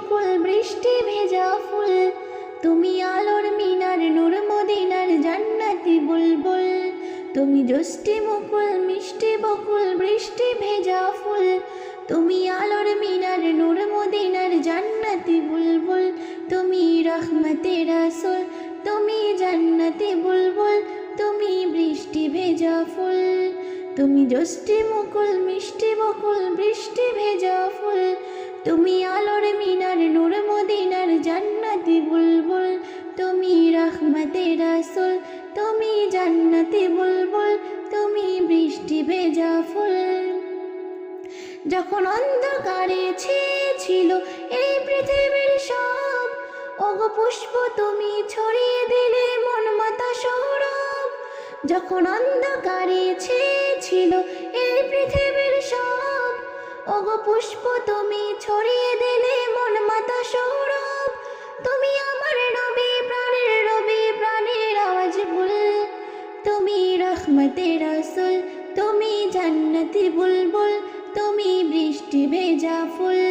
বকুল বৃষ্টি ভেজা ফুল, তুমি আলোর মিনার নূর মদিনার জান্নাতি বুলবুল। তুমি জ্যোষ্ঠী মুকুল মিষ্টি বকুল বৃষ্টি ভেজা ফুল, তুমি আলোর মিনার নূর মদিনার জান্নাতি বুলবুল। তুমি রহমতে রাসূল, তুমি জান্নাতি বুলবুল, তুমি বৃষ্টি ভেজা ফুল। তুমি জ্যোষ্ঠী মুকুল মিষ্টি বকুল বৃষ্টি ভেজা ফুল, তুমি আলোর মিনার নূর মদিনার জান্নাতি বুলবুল। তুমি রহমতে রাসূল, তুমি জান্নাতি বুলবুল, তুমি বৃষ্টি ভেজা ফুল। যখন অন্ধকারে ছেয়েছিল এই পৃথিবীর সব, ওগো পুষ্প তুমি ছড়িয়ে দিলে মন মাতা সৌরভ। যখন অন্ধকারে ছেয়েছিল এই পৃথিবীর সব, ওগো পুষ্প তুমি ছড়িয়ে দিলে মন মাতা সৌরভ। তুমি আমার নবী প্রাণের রবি, প্রাণের আওয়াজ বুল, তুমি রহমতে রাসূল, তুমি জান্নাতি বুলবুল, তুমি বৃষ্টি ভেজা ফুল।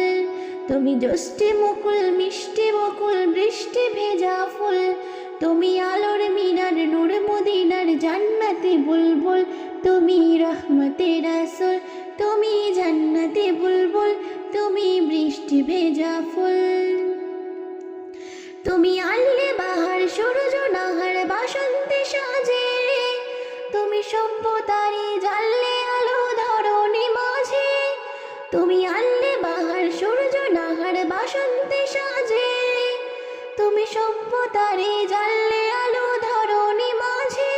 তুমি জ্যোষ্ঠী মুকুল মিষ্টি বকুল বৃষ্টি ভেজা ফুল, তুমি আলোর মিনার নূর মদিনার জান্নাতি বুলবুল। তুমি রহমতে রাসূল, তুমি জান্নাতি বুলবুল, তুমি বৃষ্টি ভেজা ফুল। তুমি আনলে বাহার সূরজ নাহার বাসন্তী সাজে, তুমি সভ্যতারি জ্বাললে আলো ধরণী মাঝে। তুমি আনলে বাহার সূরজ নাহার বাসন্তী সাজে, তুমি সভ্যতারি জ্বাললে আলো ধরণী মাঝে।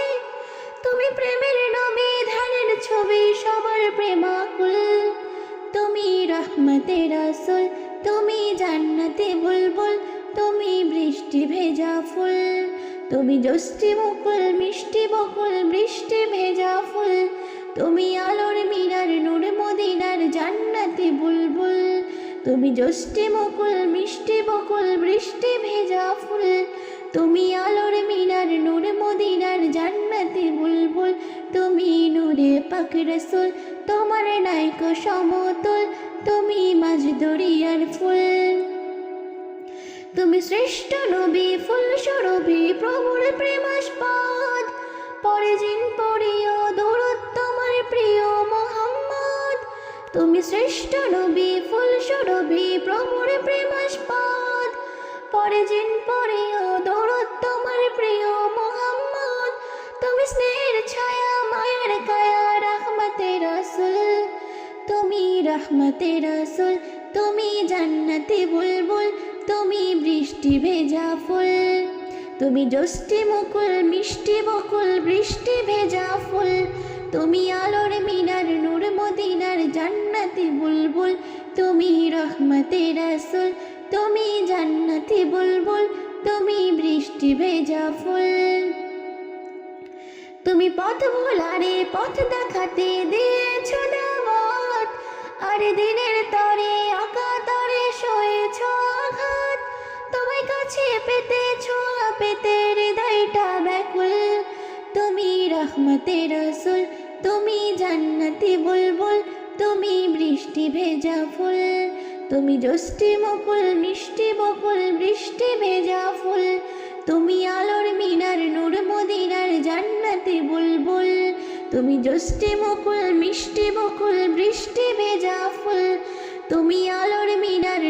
তুমি প্রেমের নবী ধ্যানের ছবি সবার প্রেমাকুল, তুমি রহমতে রাসূল, তুমি জান্নাতি বুলবুল, তুমি বৃষ্টি ভেজা ফুল। তুমি জ্যোষ্ঠী মুকুল মিষ্টি বকুল বৃষ্টি ভেজা ফুল, তুমি আলোর মিনার নূর মদিনার জান্নাতি বুলবুল। তুমি জ্যোষ্ঠী মুকুল মিষ্টি বকুল বৃষ্টি ভেজা ফুল, তুমি আলোর মিনার নূর মদিনার জান্নাতি বুলবুল। তুমি নূরে পাক রাসূল, তোমার নাইকো সমতুল, তুমি মাঝ দরিয়ার ফুল। তুমি শ্রেষ্ঠ নবী ফুল সুরভি প্রভুর প্রেমাস্পদ, পরে জিন পড়িও দরুদ তোমার প্রিয় মুহাম্মদ। তুমি শ্রেষ্ঠ নবী ফুল সুরভি প্রভুর প্রেমাস্পদ, পরে জিন পড়িও দরুদ তোমার প্রিয় মুহাম্মদ। তুমি স্নেহের ছায়া মায়ার কায়া রহমতে রাসূল, তুমি রহমতে রাসূল, তুমি জান্নাতি বুলবুল, তুমি বৃষ্টি ভেজা ফুল। তুমি জ্যোষ্ঠী মুকুল মিষ্টি বকুল বৃষ্টি ভেজা ফুল, তুমি আলোর মিনার নূর মদিনার জান্নাতি বুলবুল। তুমি রহমতে রাসূল, তুমি জান্নাতি বুলবুল, তুমি বৃষ্টি ভেজা ফুল। তুমি পথ ভোলারে পথ দেখাতে দিয়েছো দাওয়াত, আর দিনের তরে অকাতরে সয়েছ আঘাত। তোমায় কাছে পেতে ছোঁয়া পেতে হৃদয়টা ব্যাকুল, তুমি রহমতে রাসূল, তুমি জান্নাতি বুলবুল, তুমি বৃষ্টি ভেজা ফুল। তুমি জ্যোষ্ঠী মুকুল মিষ্টি বকুল বৃষ্টি ভেজা ফুল, তুমি আলোর মিনার নূর মদিনার জান্নাতি বুলবুল। তুমি জ্যোষ্ঠী মুকুল মিষ্টি বকুল বৃষ্টি ভেজা ফুল, তুমি আলোর মিনার